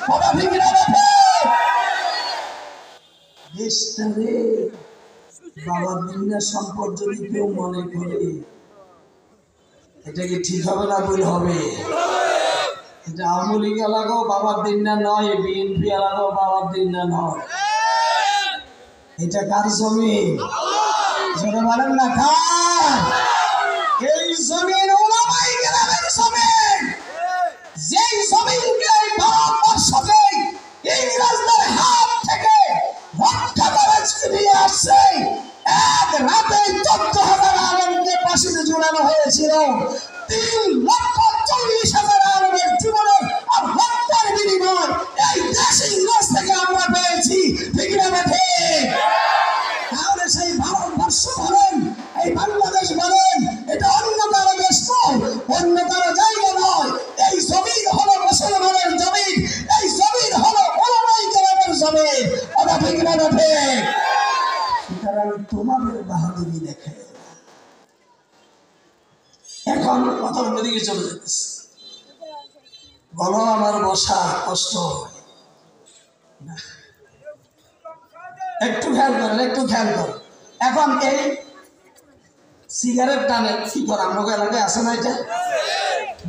বাবা ভিগরা রাখে দেশটারে বাবার দিনের সম্পদ যদি কেউ মনে করে এটা কি ঠিক হবে না ভুল হবে? এটা আওয়ামী লীগ এলাকাও বাবার দিন না নয়, বিএনপি এলাকাও বাবার দিন না নয়। এটা কার জমি? যেটা বলেন না কার? এই জমির ওলামাই কেরামের জমিন। যেই জমিনকে এই ভারতবর্ষকে ইংরেজদের হাত থেকে রক্ষা করে ফিরিয়ে আসছে, এক রাতে 14,000 আলেমকে ফাঁসিতে ঝুলানো হয়েছিল। 3,40,000 আলেমের জীবনের আর হত্যার বিনিময় এই দেশ ইংরেজ থেকে আমরা পেয়েছি। ঠিক না বেঠে? তাহলে সেই ভারতবর্ষ বলেন, এই বাংলাদেশ বলেন, এটা অন্য কারো দেশ নয়, অন্য কারো জায়গা নয়। এই জমিন হলো মুসলমানের জমিন, এই জমিন হলো ওলামায়ে কেরামের জমিন। কথা ঠিক না বেঠে? সুতরাং তোমাদের বাহাদুরি দেখে এখন কথা অন্যদিকে চলে যেতেছে। বলো আমার বসা কষ্ট হয় না, একটু খেয়াল করেন, একটু খেয়াল করেন। এখন এই সিগারেট টানে কি করে আমাকে এলাকায় আসে না? এটা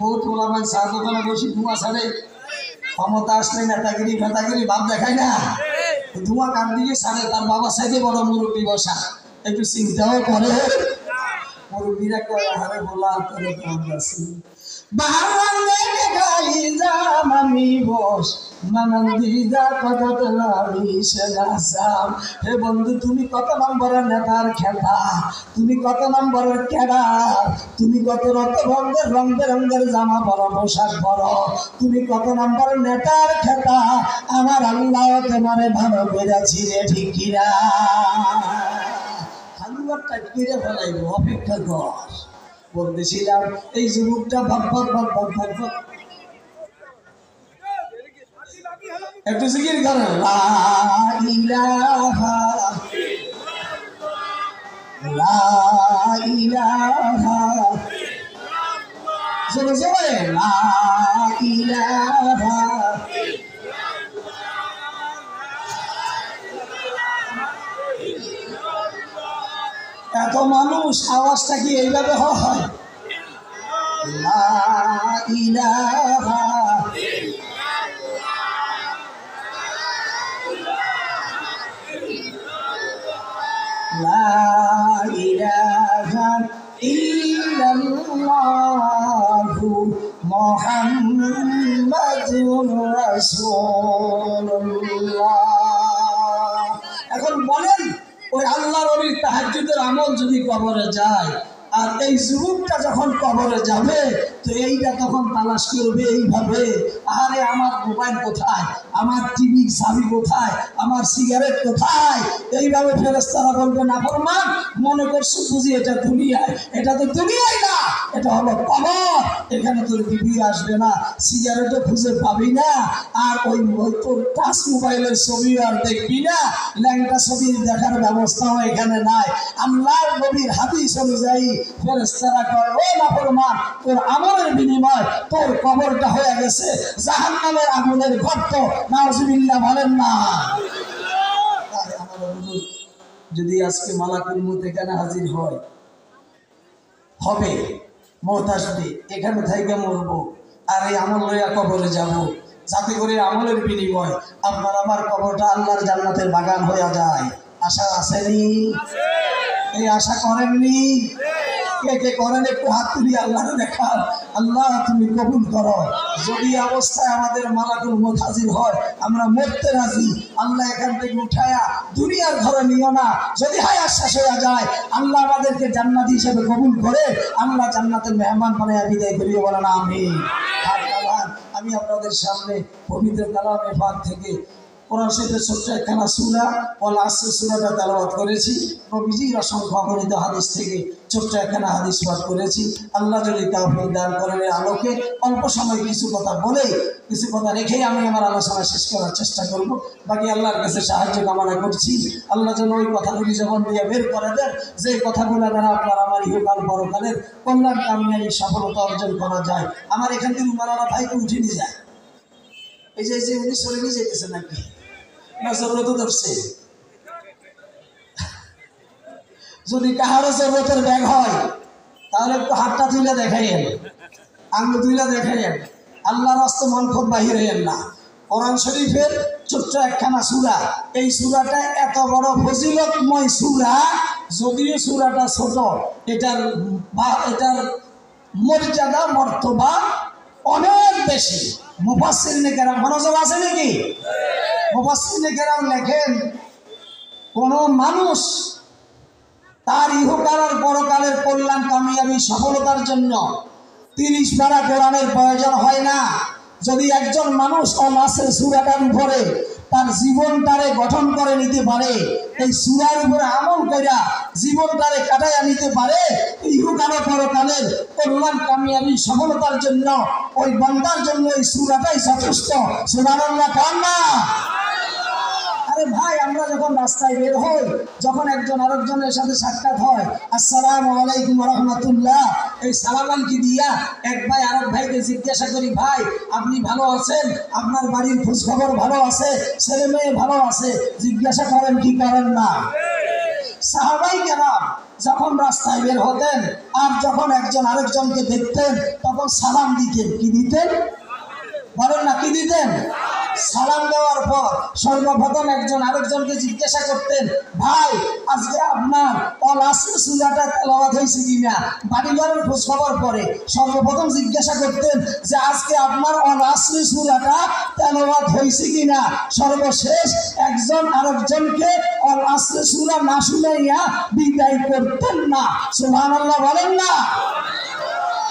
বহুত ওলামাই চা দোকানে বসে ধোঁয়া ছাড়ে, ক্ষমতা আসলে নেতাগিরি ফেতাগিরি ভাব দেখায় না, ধোঁয়া কান দিকে ছাড়ে। তার বাবা সাইডে বড় মুরব্বী বসা, একটু চিন্তাও করে। মুরব্বীরা কয় হারে বলা করে আছি বাহারে গাই যাম আমি বস মানন্দি যা কত আমি সেনাসাম। হে বন্ধু, তুমি কত নম্বরের নেতার খেলা, তুমি কত নম্বরের ক্যাডার, তুমি কত রক্তভঙ্গের রং বেরঙ্গের জামা পরো, পোশাক পরো, তুমি কত নম্বরের নেতার খেলা। আমার আল্লাহ তোমারে ভালো করেছি রে, ঠিক কিনা? হালুয়ারটা কিরে ফেলাইব, অপেক্ষা কর। বলতেছিলাম এই যুবকটা ভাব একটু জিকির করেন, লা ইলাহা লা ইলাহা জোরে জোরে লা ইলাহা। এত মানুষ, আওয়াজটা কি এইভাবে হয়? লা ইলাহা লা ইলাহা ইল্লাল্লাহু মুহাম্মাদুর রাসূলুল্লাহ। এখন বলেন, ওই আল্লাহর ওলির তাহাজ্জুদের আমল যদি কবরে যায়, আর এই যুবকটা যখন কবরে যাবে তো এইটা তখন তালাশ করবে এইভাবে, আরে আমার মোবাইল কোথায়, আমার টিভির চাবি কোথায়, আমার সিগারেট কোথায়? এইভাবে ফেরেশতারা বলবে, নাফরমান মনে করছো বুঝি এটা দুনিয়ায়? এটা তো দুনিয়ায় না, এটা হলো কবর। এখানে তোর বিবি আসবে না, সিগারেটও খুঁজে পাবি না, আর ওই তোর টাচ মোবাইলের ছবি আর দেখবি না, ল্যাংটা ছবি দেখার ব্যবস্থাও এখানে নাই। আল্লাহর নবীর হাদিস অনুযায়ী ফেরেশতারা কয়, ও নাফরমান, তোর আমলের বিনিময় তোর কবরটা হয়ে গেছে জাহান্নামের আগুনের গর্ত। নাউজুবিল্লাহ বলেন না? আমার অনুরোধ, যদি আজকে মালাকুল মউত এখানে হাজির হয়, হবে মউত আসবে, এখানে থেকে মরবো, আর এই আমল লইয়া কবরে যাব, যাতে করে আমলের বিনিময় আপনার আমার কবরটা আল্লাহর জান্নাতের বাগান হয়ে যায়। আশা আসেনি? এই আশা করেননি? কে কে করেন একটু হাত তুলি আল্লাহরে দেখান। আল্লাহ তুমি কবুল করো। যদি অবস্থায় আমাদের মালাকুল মউত হাজির হয়, আমরা মরতে রাজি। আল্লাহ এখান থেকে উঠায়া দুনিয়ার ঘরে নিও না। যদি হায়াত শেষ হয়ে যায়, আল্লাহ আমাদেরকে জান্নাতি হিসেবে কবুল করে আল্লাহ জান্নাতের মেহমান বানায়া বিদায় করিয়ে বলেন আমিন। আমি আপনাদের সামনে পবিত্র কালামে পাক থেকে কোরআন শরীফের ছোট্ট একখানা সূরা ওয়াল আসর সূরাটা তেলাওয়াত করেছি। নবীজির অসংখ্য অগণিত হাদিস থেকে ছোট্ট একখানা হাদিস পাঠ করেছি। আল্লাহ যদি তাওফীক দান করেন, আলোকে অল্প সময় কিছু কথা বলে, কিছু কথা রেখেই আমি আমার আলোচনা শেষ করার চেষ্টা করব। বাকি আল্লাহর কাছে সাহায্য কামনা করছি। আল্লাহ যেন ওই কথাগুলি জবান দিয়ে বের করে দেন, যে কথাগুলো দ্বারা আপনার আমার ইহকাল পরকালের কল্যাণ কামিয়াবি সফলতা অর্জন করা যায়। আমার এখান থেকে উমারানা ভাইকে উঠে নিয়ে যায়। এই যে উনি চলে নিয়ে যেতেছে নাকি না জরুরত ধরছে? যদি কাহারও জরুরতের ব্যাগ হয় তাহলে একটু হাতটা তুলে দেখাইয়েন, আঙ্গুল তুলে দেখাইয়েন। আল্লাহর রাস্তায় মন খুব বাহির হইয়েন না। কোরআন শরীফের ছোট্ট একখানা সূরা, এই সূরাটা এত বড় ফজিলতময় সূরা, যদিও সূরাটা ছোট, এটার মর্যাদা মর্তবা অনেক বেশি। মুফাসসিরিনে কেরাম মনোযোগ আছে নাকি? মুফাসসিরিনে কেরাম লেখেন, কোন মানুষ তার ইহকাল আর পরকালের কল্যাণ কামিয়াবি সফলতার জন্য 30 পারা কোরআনের প্রয়োজন হয় না। যদি একজন মানুষ নাসের সূরাটার উপরে তার জীবনটারে গঠন করে নিতে পারে, এই সূরার উপরে আমল কইরা জীবনটারে কাটাইয়া নিতে পারে, ইহকাল ও পরকালের কল্যাণ কামিয়াবি সফলতার জন্য ওই বান্দার জন্য এই সূরাটাই যথেষ্ট। সুবহানাল্লাহ কান না? আরে ভাই, আমরা যখন রাস্তায় বের হই, যখন একজন আরেকজনের সাথে সাক্ষাৎ হয়, আসসালামু আলাইকুম ওয়া রাহমাতুল্লাহ, এই সালাম আলাইকুম দিয়া এক ভাই আরেক ভাইকে জিজ্ঞাসা করি, ভাই আপনি ভালো আছেন? আপনার বাড়ির খোঁজ খবর ভালো আছে? ছেলে মেয়ে ভালো আছে? জিজ্ঞাসা করেন কি করেন না? সাহাবায়ে কেরাম যখন রাস্তায় বের হতেন আর যখন একজন আরেকজনকে দেখতেন তখন সালাম দিতেন। কি দিতেন বলেন না? কি দিতেন? সালাম দেওয়ার পর সর্বপ্রথম একজন আরেকজনকে জিজ্ঞাসা করতেন, ভাই আজকে আপনার আসরের সূরাটা তেলাওয়াত হয়েছে কিনা? বাড়িঘরের খোঁজ খবর পরে সর্বপ্রথম জিজ্ঞাসা করতেন যে আজকে আপনার আসরের সূরাটা তেলাওয়াত হয়েছে কিনা। সর্বশেষ একজন আরেকজনকে আসরের সূরা না শুনাইয়া বিদায় করতেন না। সুবহানাল্লাহ বলেন না?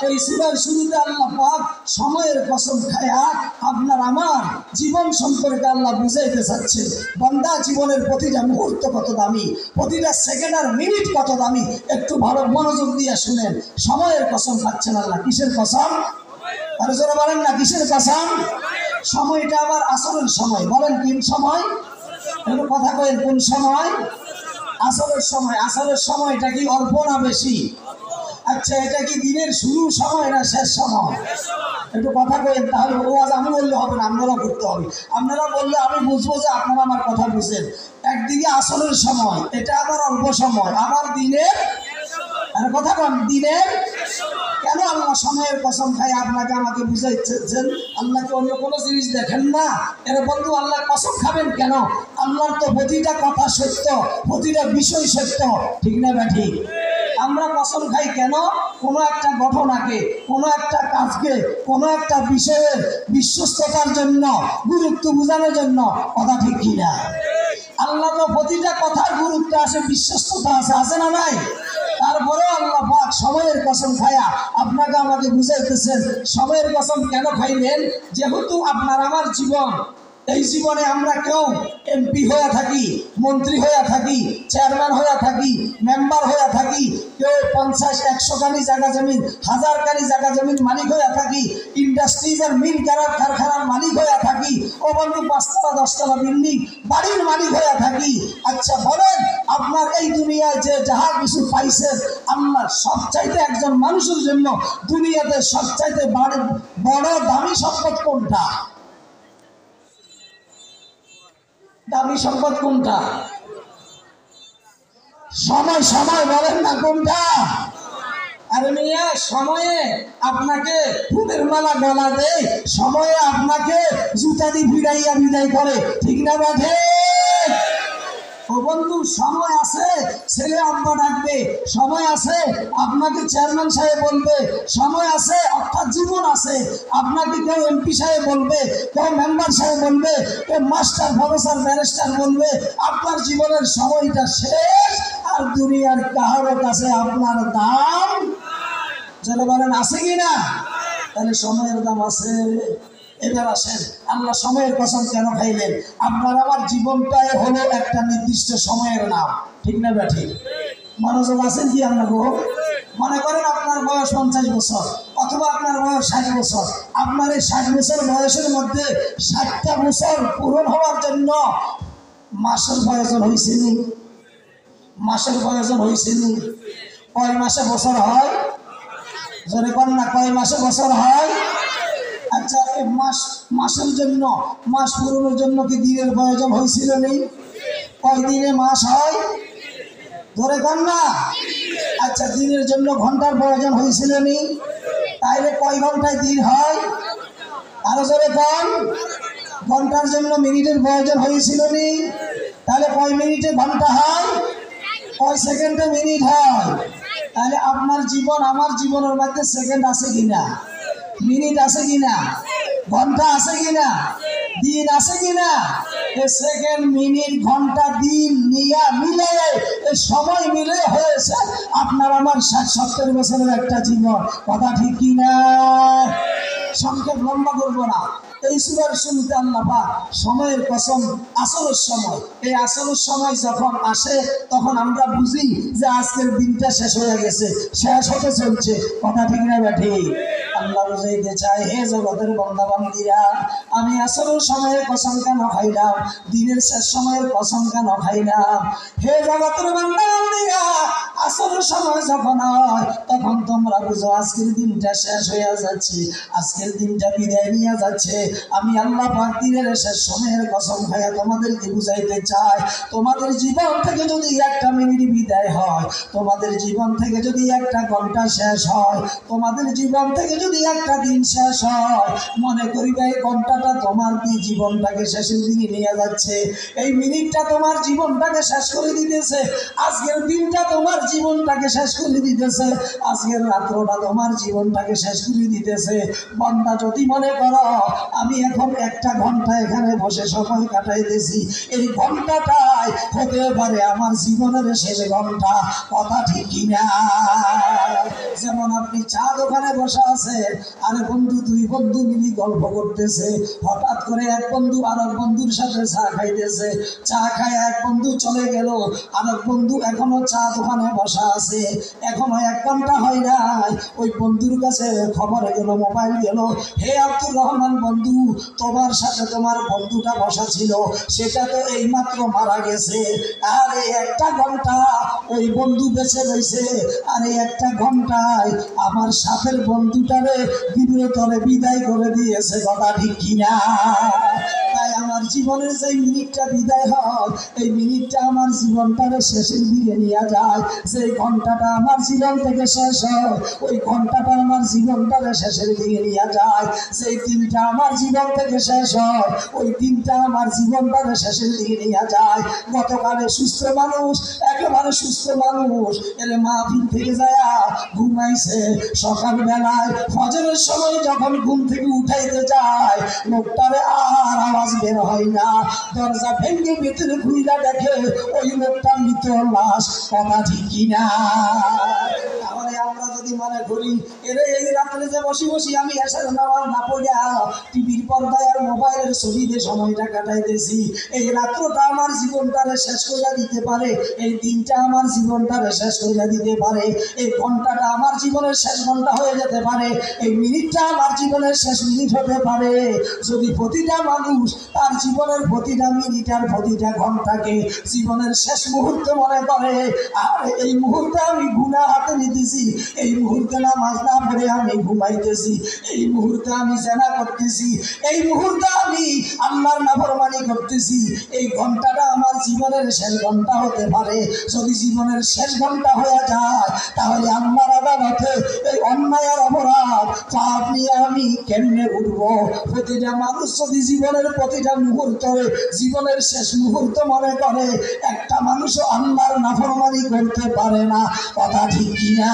এই সূরার শুরুতে আল্লাহ পাক সময়ের কসম খায়া আপনার আমার জীবন সম্পর্কে আল্লাহ বুঝাইতে চাচ্ছেন। বান্দা, জীবনের প্রতিটা মুহূর্ত কত দামি, প্রতিটা সেকেন্ড আর মিনিট কত দামি, একটু ভালো মনোযোগ দিয়ে শুনেন। সময়ের কসম খাচ্ছেন আল্লাহ। কিসের কসম? আরে জোরে বলেন না, কিসের কসম? সময়টা আবার আসরের সময়। বলেন কোন সময়? একটু কথা কয়েন, কোন সময়? আসরের সময়। আসরের সময়টা কি অল্প না বেশি? আচ্ছা, এটা কি দিনের শুরু সময় না শেষ সময়? একটু কথা কইেন, তাহলে ওয়াজ আমি বললে হবে না, আপনারা করতে হবে। আপনারা বললে আমি বুঝবো যে আপনারা আমার কথা বুঝেন। একদিকে আসরের সময়, এটা আবার অল্প সময়, আবার দিনের, আর কথা কন, দিনের। কেন আল্লাহ সময়ের কসম খাই আপনাকে আমাকে বুঝাইছেন? আল্লাহকে অন্য কোনো জিনিস দেখেন না? এর বন্ধু আল্লাহ কসম খাবেন কেন? আল্লাহর তো প্রতিটা কথা সত্য, প্রতিটা বিষয় সত্য, ঠিক না ব্যাঠি? আমরা কসম খাই কেন? কোনো একটা ঘটনাকে, কোনো একটা কাজকে, কোনো একটা বিষয়ের বিশ্বস্ততার জন্য, গুরুত্ব বোঝানোর জন্য, কথা ঠিক কিনা? আল্লাহ তো প্রতিটা কথার গুরুত্ব আছে, বিশ্বস্ততা আছে, আছে না নাই? তারপরে আল্লাহ পাক সময়ের কসম খায়া আপনাকে আমাকে বুঝাইতেছেন। সময়ের কসম কেন খাইলেন? যেহেতু আপনার আমার জীবন, এই জীবনে আমরা কেউ এমপি হয়ে থাকি, মন্ত্রী হয়ে থাকি, চেয়ারম্যান হয়ে থাকি, মেম্বার হয়ে থাকি, কেউ 50-100 কানি জায়গা জমিন, 1000 কানি জায়গা জমিন মালিক হয়ে থাকি, ইন্ডাস্ট্রিজের মিল কারখানার মালিক হয়ে থাকি, ও বন্ধু 5তলা 10তলা বিল্ডিং বাড়ির মালিক হয়ে থাকি। আচ্ছা বলেন, আপনার এই দুনিয়ায় যে যাহা কিছু পাইছেন, আল্লাহ সবচাইতে একজন মানুষের জন্য দুনিয়াতে সবচাইতে বড় দামি সম্পদ কোনটা? দামি সম্পদ কোনটা? সময়। সময় বলেন না কোনটা? আরে মিয়া, সময়ে আপনাকে ফুলের মালা গলা দেয়, সময়ে আপনাকে জুতা দিয়ে ভিড়াইয়া বিদায় করে, ঠিক না বাঠে? ও বন্ধু, সময় আছে ছেলে আব্বা ডাকবে, সময় আছে আপনাকে চেয়ারম্যান সাহেব বলবে, সময় আছে অর্থাৎ জীবন আছে আপনাকে কেউ এমপি সাহেব বলবে, কেউ মেম্বার সাহেব বলবে, কেউ মাস্টার প্রফেসর ব্যারিস্টার বলবে। আপনার জীবনের সময়টা শেষ, আর দুনিয়ার কারোর কাছে আপনার দাম, যারা বলেন আছে কিনা? তাহলে সময়ের দাম আছে। এবার আসেন, আল্লাহ সময়ের কসম কেন খাইলেন? আপনার আমার জীবনটাই হলো একটা নির্দিষ্ট সময়ের নাম, ঠিক না ব্যাঠি? মনোযোগ আছেন কি? আমরা মনে করেন আপনার বয়স 50 বছর অথবা আপনার বয়স 60 বছর। আপনার এই 60 বছর বয়সের মধ্যে 60টা বছর পূরণ হওয়ার জন্য মাসের প্রয়োজন হয়েছে নি? মাসের প্রয়োজন হয়েছে নি? কয় মাসে বছর হয়? জোরে কর না, কয় মাসে বছর হয়? আচ্ছা এই মাসের জন্য, মাস পূরণের জন্য কি দিনের প্রয়োজন হয়েছিল নেই? কয় দিনে মাস হয়? ধরে কন না। আচ্ছা দিনের জন্য ঘন্টার প্রয়োজন হয়েছিল নেই? তাইলে কয় ঘন্টায় দিন হয়? আরো জোরে কন। ঘন্টার জন্য মিনিটের প্রয়োজন হয়েছিল নি? তাহলে কয় মিনিটে ঘন্টা হয়? কয় সেকেন্ডে মিনিট হয়? তাহলে আপনার জীবন আমার জীবনের মধ্যে সেকেন্ড আছে কিনা, মিনিট আছে কিনা, ঘন্টা আছে কিনা, দিন আছে কিনা? সেকেন্ড মিনিট ঘন্টা দিন মিলে সময় মিলে হয়েছে আপনার আমার 60-70 বছরের একটা জীবন। কথা ঠিক কিনা? সংক্ষেপ লম্বা করবো না। এই সুরার শুনতে আল্লাহ পাক সময়ের কসম, আসলের সময়, এই আসলের সময় যখন আসে তখন আমরা বুঝি যে আজকের দিনটা শেষ হয়ে গেছে, শেষ হতে চলছে। কথা ঠিক না ব্যাঠি? আল্লাহ বুঝাইতে চায়, হে জগতের বান্দা বান্দীরা, আমি আসলের সময়ের কসম কেন খাইলাম, দিনের শেষ সময়ের কসম কেন খাইলাম? হে জগতের বান্দা বান্দীরা, আসলের সময় যখন হয় তখন তোমরা বুঝো আজকের দিনটা শেষ হয়ে যাচ্ছে, আজকের দিনটা বিদায় নিয়ে যাচ্ছে। আমি আল্লাহ পাক দিনের শেষ সময়ের কসম খাইয়া তোমাদেরকে বুঝাইতে চাই, তোমাদের জীবন থেকে যদি একটা মিনিট বিদায় হয়, তোমাদের জীবন থেকে যদি একটা ঘন্টা শেষ হয়, তোমাদের জীবন থেকে যদি একটা দিন শেষ হয়, মনে করিবে এই ঘন্টাটা তোমার জীবনটাকে শেষের দিকে নিয়ে যাচ্ছে, এই মিনিটটা তোমার জীবনটাকে শেষ করে দিতেছে, আজকের দিনটা তোমার জীবনটাকে শেষ করে দিতেছে, আজকের রাত্রটা তোমার জীবনটাকে শেষ করে দিতেছে। বান্দা যদি মনে করো আমি এখন একটা ঘন্টা এখানে বসে সময় কাটাইতেছি, এই ঘন্টাটাই হতে পারে আমার জীবনের শেষ ঘন্টা। কথা ঠিক কিনা? যেমন আপনি চা দোকানে বসে আছেন, আরে বন্ধু দুই বন্ধু মিলি গল্প করতেছে, হঠাৎ করে এক বন্ধু আরেক বন্ধুর সাথে চা খাইতেছে, চা খায় এক বন্ধু চলে গেল, আরেক বন্ধু এখনো চা দোকানে বসা আছে, এখনো 1 ঘন্টা হয় নাই, ওই বন্ধুর কাছে খবর গেল, মোবাইল গেল, হে আব্দুর রহমান বন্ধু, তোমার সাথে তোমার বন্ধুটা বসা ছিল সেটা তো এইমাত্র মারা গেছে, আর এই 1টা ঘন্টা ওই বন্ধু বেঁচে রয়েছে, আর এই 1টা ঘন্টায় আমার সাথের বন্ধুটারে বিব্রতরে বিদায় করে দিয়েছে। কথা ঠিক কিনা? তাই আমার জীবনের যে মিনিটটা বিদায় হয়, এই মিনিটটা আমার জীবনটারে শেষের দিকে নিয়ে যায়, যে ঘন্টাটা আমার জীবন থেকে শেষ হয়, ওই ঘন্টাটা আমার জীবনটারে শেষের দিকে নিয়ে যায়, সেই দিনটা আমার জীবন থেকে শেষ হয়, ওই দিনটা আমার জীবনটারে শেষের দিকে নিয়ে যায়। গতকালে সুস্থ মানুষ, একেবারে সুস্থ মানুষ এলে মাহফিল থেকে যায় ঘুমাইছে, সকালবেলায় ফজরের সময় যখন ঘুম থেকে উঠাইতে যায়, লোকটারে আর আওয়াজ বের হয় না, দরজা ভেঙে ভিতরে ঘুইরা দেখে ওই লোকটা মৃত লাশ। কথা ঠিক কিনা? তাহলে আমরা যদি মনে করি এরে এই রাত্রে যে বসি বসি আমি এসার নামাজ না পড়িয়া টিভির পর্দায় আর মোবাইলের ছবিতে সময়টা কাটাইতেছি, এই রাত্রটা আমার জীবনটারে শেষ করে দিতে পারে, এই দিনটা আমার জীবনটারে শেষ করে দিতে পারে, এই ঘন্টাটা আমার জীবনের শেষ ঘন্টা হয়ে যেতে পারে, এই মিনিটটা আমার জীবনের শেষ মিনিট হতে পারে। যদি প্রতিটা মানুষ তার জীবনের প্রতিটা মিনিট আর প্রতিটা ঘন্টাকে জীবনের শেষ মুহূর্ত মনে করে, আর এই মুহূর্তে আমি গুনাহ হাতে নিতেছি, এই মুহূর্তে নামাজ না পড়ে আমি ঘুমাইতেছি, এই মুহূর্তে আমি জেনা করতেছি, এই মুহূর্তে আমি আল্লাহর নাফরমানি করতেছি, এই ঘন্টাটা আমার জীবনের শেষ ঘন্টা হতে পারে। যদি জীবনের শেষ ঘন্টা হয়ে যায় তাহলে আল্লাহর আদালতে এই অন্যায় আর অপরাধ পাপ নিয়ে আমি কেমনে উঠবো? প্রতিটা মানুষ যদি জীবনের প্রতিটা মুহূর্তে জীবনের শেষ মুহূর্ত মনে করে, একটা মানুষও আল্লাহর নাফরমানি করতে পারে না। কথা ঠিক কিনা?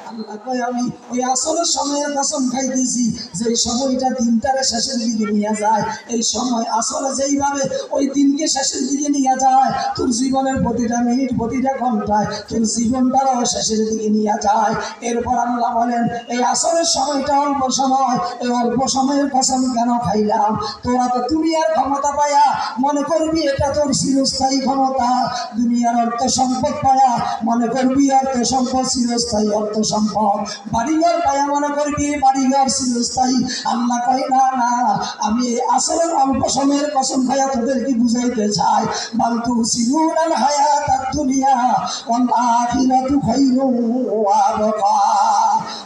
আল্লাহ কয় আমি ওই আসলের সময়ের কসম খাইতেছি, যে সময়টা দিনটারে শেষের দিকে নিয়ে যায়, এই সময় আসলে যেইভাবে ওই দিনকে শেষের দিকে নিয়ে যায়, তোর জীবনের প্রতিটা মিনিট প্রতিটা ঘন্টায় তোর জীবনটারও শেষের দিকে নিয়ে যায়। এরপর আল্লাহ বলেন এই আসলের সময়টা অল্প সময়, এই অল্প সময়ের কসম কেন খাইলাম? তোরা তো দুনিয়ার ক্ষমতা পায়া মনে করবি এটা তোর চিরস্থায়ী ক্ষমতা, দুনিয়ার অর্থ সম্পদ পায়া মনে করবি অর্থ সম্পদ চিরস্থায়ী অর্থ সম্পদ, বাড়িঘর পায়া মনে করবি বাড়িঘর চিরস্থায়ী। আল্লাহ কয় না না, আমি আসলের অল্প সময়ের কসম খাইয়া তোদেরকে বুঝাইতে চাই, বাল তুসিরুনাল হায়াতাদ দুনিয়া ওয়াল আখিরাতু খায়রুন ওয়া আবকা।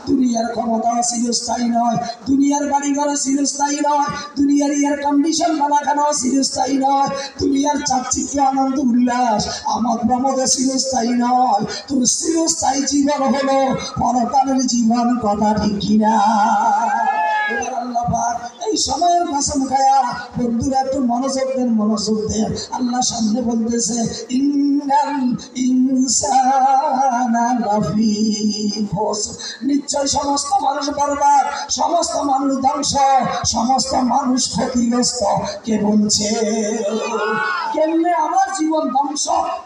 দুনিয়া দুনিয়ার ক্ষমতা চিরস্থায়ী নয়, দুনিয়ার বাড়িঘর চিরস্থায়ী নয়, দুনিয়ার এয়ার কন্ডিশন বানাখানো চিরস্থায়ী নয়, দুনিয়ার চাকচিক্য আনন্দ উল্লাস আমোদ প্রমোদ চিরস্থায়ী নয়। তোর চিরস্থায়ী জীবন হলো পরকালের জীবন, কথা ঠিক কিনা? এবার আল্লাহ পাক এই সময়ের কসম খায়া বন্ধুরা একটু মনোযোগ দেন, মনোযোগ দেন। আল্লাহ সামনে বলতেছে ইন্নাল ইনসানা লাফি খুসর, নিশ্চয় সমস্ত মানুষ বরবাদ, সমস্ত মানুষ ধ্বংস, সমস্ত মানুষ ক্ষতিগ্রস্ত। কে বলছে? কেমনে আমার জীবন ধ্বংস,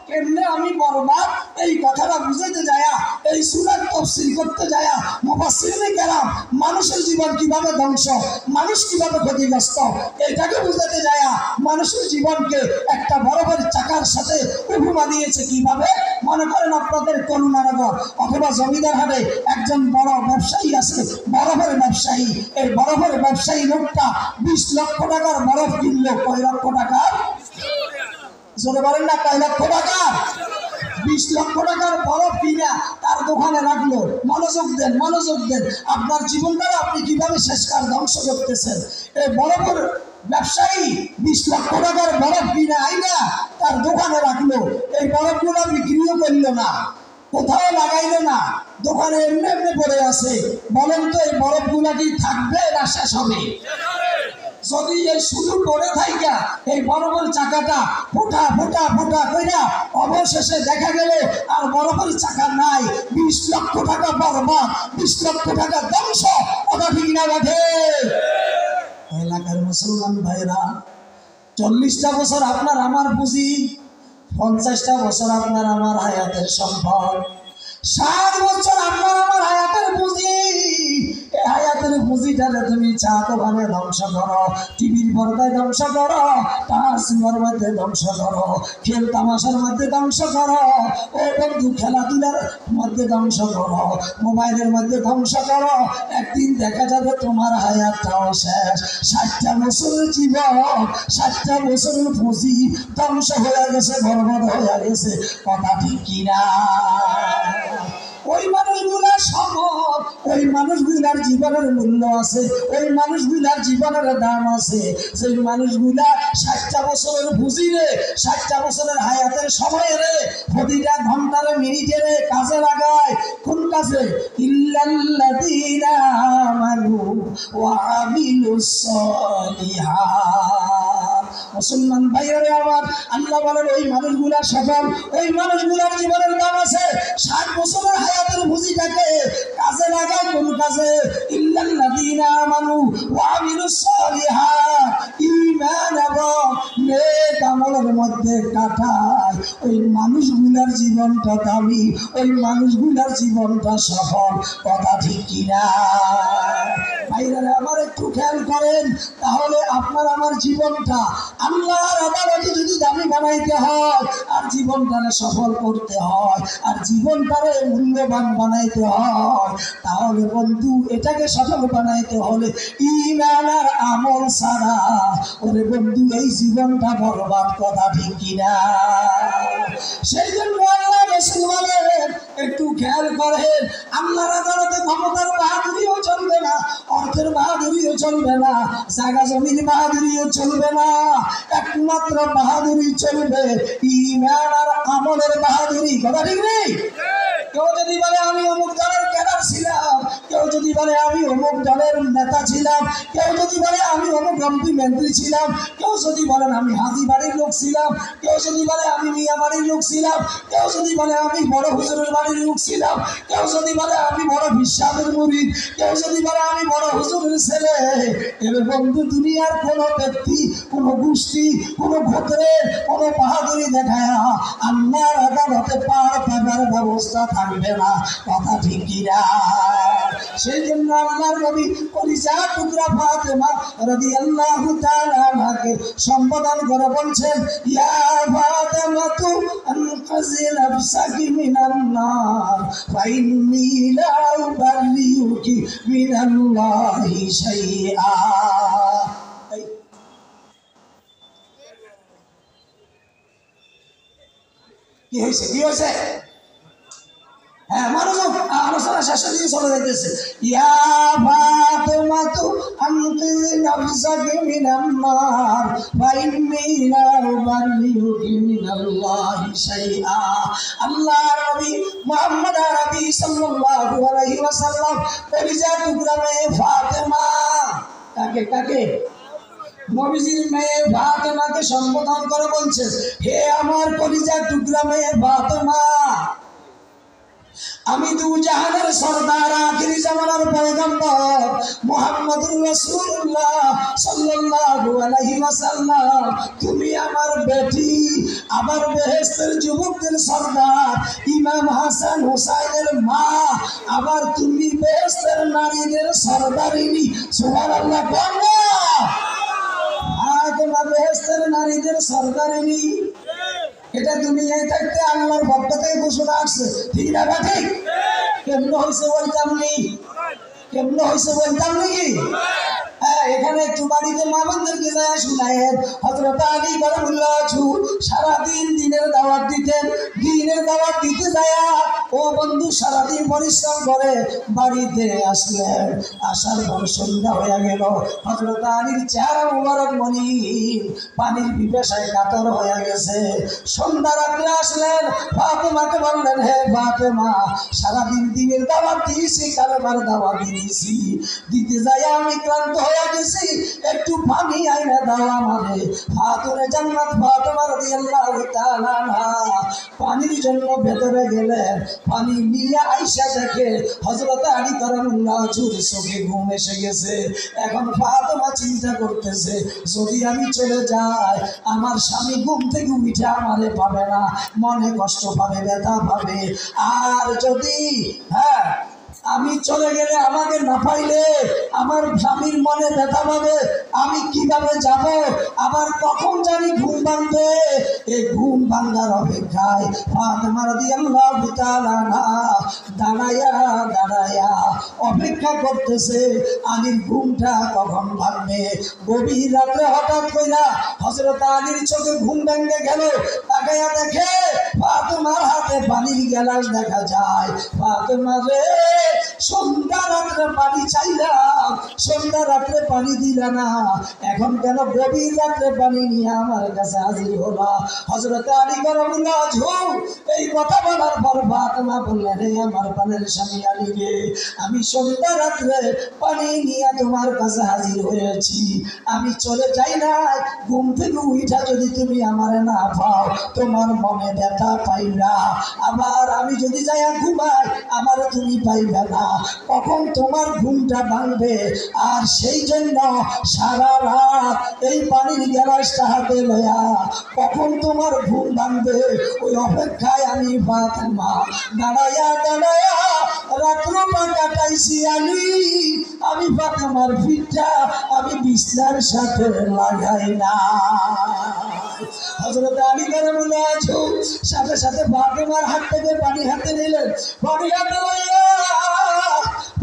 কেমনে আমি বরবাদ, এই কথাটা বুঝাতে যায়া এই সূরার তাফসীর করতে যায়া মুফাসসিরিনে কেরাম মানুষের জীবন কিভাবে ধ্বংস, মানুষ কিভাবে ক্ষতিগ্রস্ত, এটাকে বুঝাতে যায়া মানুষের জীবনকে একটা বরফের চাকার সাথে উপমা দিয়েছে। কিভাবে? মনে করেন আপনাদের করুণানগর অথবা জমিদার হাটে একজন বড় ব্যবসায়ী আছে, বরফের ব্যবসায়ী। এই বরফের ব্যবসায়ী লোকটা 20 লক্ষ টাকার বরফ কিনলো। কয় লক্ষ টাকা? জোরে বলেন না, কয় লক্ষ টাকা? 20 লক্ষ টাকার বরফ কিনা তার দোকানে রাখলো। মনোযোগ দেন, মনোযোগ দেন। আপনার জীবনটা আপনি কিভাবে শেষকার ধ্বংস করতেছেন। এই বরফের ব্যবসায়ী 20 লক্ষ টাকার বরফ কিনা আইনা তার দোকানে রাখলো। এই বরফগুলো বিক্রিও করলো না, কোথাও লাগাইলো না, দোকানে এমনি এমনি পড়ে আছে। বলেন তো এই বরফগুলা কি থাকবে না শেষ হবে? যদি এই শুধু পড়ে থাইকা এই বরফের চাকাটা ফোটা ফোটা ফোটা কইরা অবশেষে দেখা গেল আর বরফের চাকা নাই, 20 লক্ষ টাকা বরবাদ, 20 লক্ষ টাকা ধ্বংস। কথা ঠিক না বাঠে? এলাকার মুসলমান ভাইরা, 40টা বছর আপনার আমার পুঁজি, 50টা বছর আপনার আমার হায়াতের সম্পদ, 60 বছর আপনার আমার হায়াতের পুঁজি। এই হায়াতের পুঁজিটারে তুমি চা দোকানে ধ্বংস করো, টিভির পর্দায় ধ্বংস করো, তার সিনেমার মধ্যে ধ্বংস করো, খেল তামাশার মধ্যে ধ্বংস করো, ও বন্ধু খেলাধুলার মধ্যে ধ্বংস করো, মোবাইলের মধ্যে ধ্বংস করো। একদিন দেখা যাবে তোমার হায়াতটাও শেষ। 60টা বছরের জীবন, 60টা বছরের পুঁজি ধ্বংস হয়ে গেছে, বরবাদ হয়ে গেছে। কথা ঠিক কিনা? ওই মানুষগুলার সম্পদ, ওই মানুষগুলার জীবনের মূল্য আছে, ওই মানুষগুলার জীবনের দাম আছে। সেই মানুষগুলা 60টা বছরের পুঁজি রে, 60টা বছরের হায়াতের সময় রে, প্রতিটা ঘন্টার মিনিটে রে কাজে লাগায়। কোন কাজে? ইল্লাল্লাযীনা আমানু ওয়া আমিলুস সালিহাত। মুসলমান ভাইয়েরা আমার, আল্লাহ বলেন ওই মানুষগুলা সফল, ওই মানুষগুলার জীবনের দাম আছে। 60 বছরের হায়াতের পুঁজিটাকে কাজে লাগায়। কোন কাজে? ইল্লাল্লাযীনা আমানু ওয়া আমিলুস সালিহাত, ঈমান এবং নেক আমলের মধ্যে কাটায়। ওই মানুষগুলার জীবনটা দামি, ওই মানুষগুলার জীবনটা সফল। কথা ঠিক কিনা? ভাইরা আমার একটু খেয়াল করেন, তাহলে আপনার আমার জীবনটা আল্লাহর আদালতে যদি দামি বানাইতে হয়, আর জীবনটারে সফল করতে হয়, আর জীবনটারে মূল্যবান বানাইতে হয়, তাহলে বন্ধু এটাকে সফল বানাইতে হলে ঈমান আর আমল ছাড়া ওরে বন্ধু এই জীবনটা বরবাদ। কথা ঠিক কিনা? সেই জন্য আল্লাহ রাসূল বলেন একটু খেয়াল করেন, আল্লাহর আদালতে ক্ষমতার বাহাদুরিও চলবে না, অর্থের বাহাদুরিও চলবে না, জায়গা জমির বাহাদুরিও চলবে না। একমাত্র বাহাদুরি চলবে ঈমান আর আমলের বাহাদুরি। কথা ঠিক নেই? কেউ যদি বলে আমি অমুক দলের ক্যাডার ছিলাম, কেউ যদি বলে আমি অমুক দলের নেতা ছিলাম, কেউ যদি বলে আমি অমুক এমপি মন্ত্রী ছিলাম, কেউ যদি বলেন আমি হাজি বাড়ির লোক ছিলাম, কেউ যদি বলে আমি মিয়া বাড়ির লোক ছিলাম, কেউ যদি বলে আমি বড় হুজুরের বাড়ির লোক ছিলাম, কেউ যদি বলে আমি বড় বিশ্বাসের মুরিদ, কেউ যদি বলে আমি বড় হুজুরের ছেলে। এবার বন্ধু দুনিয়ার কোনো ব্যক্তি, কোনো গোষ্ঠী, কোনো গোত্রের কোনো বাহাদুরি দেখায় আল্লাহর আদালতে পার পাবার ব্যবস্থা থাকবে না। কথা ঠিক কিনা? সেই জন্য আল্লাহর নবী কলিজা টুকরা ফাতেমা রাদিয়াল্লাহু তাআলা আনহাকে সম্বোধন করে বলছেন, ইয়া ফাতেমাতু আনকাজি নাফসাকি মিনান নার ফাইন্নী লা উবাররিউকি মিনাল্লাহি শাইআ। কি হয়েছে? কি হয়েছে? হ্যাঁ, মনোযোগ, আলোচনা শেষের দিকে চলে যাইতেছে। ইয়া ফাতিমাতু আনকিযি নাফসাকি মিনান নার ওয়া ইন্নী লা উবাল্লিগুকি মিনাল্লাহি শাইআ। আল্লাহর নবী মুহাম্মদ আরবি সাল্লাল্লাহু আলাইহি ওয়াসাল্লাম কলিজার টুকরা মেয়ে ফাতেমা, কাকে কাকে? নবীজির মেয়ে ফাতেমাকে সম্বোধন করে বলছে, হে আমার কলিজার টুকরা মেয়ে ফাতেমা, আমি দু জাহানের সরদার আখিরি জামানার পয়গম্বর মুহাম্মদুর রাসূলুল্লাহ সাল্লাল্লাহু আলাইহি ওয়াসাল্লাম, তুমি আমার বেটি, আমার বেহেশতের যুবকদের সরদার ইমাম হাসান হুসাইনের মা, আবার তুমি বেহেশতের নারীদের সরদারিনী। সুবহানাল্লাহ। তোমার বেহেশতের নারীদের সরদারিনী, এটা দুনিয়ায় থাকতে আল্লাহর পক্ষ থেকে ঘোষণা আসছে, ঠিক না? ঠিক। কেমন হয়েছে বলতাম নি? কেমন হয়েছে বলতাম নাকি? হ্যাঁ, এখানে একটু বাড়িতে মা বোনদেরকে যায় শুনায়েন। হযরত আলী কারামুল্লাহ ওয়াজহু সারাদিন দিনের দাওয়াত দিতেন। দিনের দাওয়াত দিতে যায় ও বন্ধু সারাদিন পরিশ্রম করে বাড়িতে আসলেন, আসার পর সন্ধ্যা হয়ে গেল। হযরত আলীর চেহারা মুবারক মলিন, পানির পিপাসায় কাতর হয়ে গেছে। সন্ধ্যা রাত্রে আসলেন, ফাতেমাকে বললেন, হে ফাতেমা, সারাদিন দিনের দাওয়াত দিয়েছি, কালেমার দাওয়াত দিয়েছি, দিতে যাই আমি ক্লান্ত হয়ে গেছি, একটু পানি আইনা দাও আমারে। ফাতেমা জান্নাত ফাতেমা রাদিয়াল্লাহু তাআলা আনহা পানির জন্য ভেতরে গেলেন। পানি নিয়ে আইসা দেখে হযরত আলী কারামুল্লাহ ওয়াজহুর চোখে ঘুম এসে গেছে। এখন ফাতেমা চিন্তা করতেছে, যদি আমি চলে যাই আমার স্বামী ঘুম থেকে উঠে আমারে পাবে না, মনে কষ্ট পাবে, ব্যথা পাবে। আর যদি আমি চলে গেলে আমাকে না পাইলে আমার স্বামীর মনে ব্যথা পাবে, আমি কিভাবে যাব, আবার কখন জানি ঘুম ভাঙবে। এই ঘুম ভাঙার অপেক্ষায় ফাতেমা রাদিয়াল্লাহু তাআলা দাঁড়ায়া দাঁড়ায়া অপেক্ষা করতেছে আলীর ঘুমটা কখন ভাঙবে। গভীর রাত্রে হঠাৎ কইরা হযরত আলীর চোখে ঘুম ভেঙে গেল। তাকায়া দেখে ফাতেমার হাতে পানির গ্লাস দেখা যায়। ফাতেমা রে, সন্ধ্যা রাত্রে পানি চাইলাম, সন্ধ্যা রাত্রে পানি দিলা না, এখন কেন গভীর রাত্রে পানি নিয়ে আমার কাছে হাজির হলা? হযরত আলী কারামুল্লাহ ওয়াজহু এই কথা বলার পর ফাতেমা বললেন, হে আমার প্রাণের স্বামী আলী রে, আমি সন্ধ্যা রাত্রে পানি নিয়ে তোমার কাছে হাজির হয়েছি, আমি চলে যাই না, ঘুম থেকে উঠা যদি তুমি আমারে না পাও তোমার মনে ব্যথা পাইবা, আবার আমি যদি যাইয়া ঘুমাই আমারে তুমি পাইবে না, কখন তোমার ঘুমটা ভাঙবে। আর সেই জন্য সারা রাত এই পানির গ্লাসটা হাতে লয়া কখন তোমার ঘুম ভাঙবে ওই অপেক্ষায় আমি ফাতেমা দাঁড়ায়া দাঁড়ায়া রাত্র কাটাইছি। আমি ফাতেমার পিঠটা আমি বিছনার সাথে লাগাই না। হযরত আলী কারামুল্লাহ ওয়াজহু সাথে সাথে ফাতেমার হাত থেকে পানি হাতে নিলেন, পানি হাতে লইয়া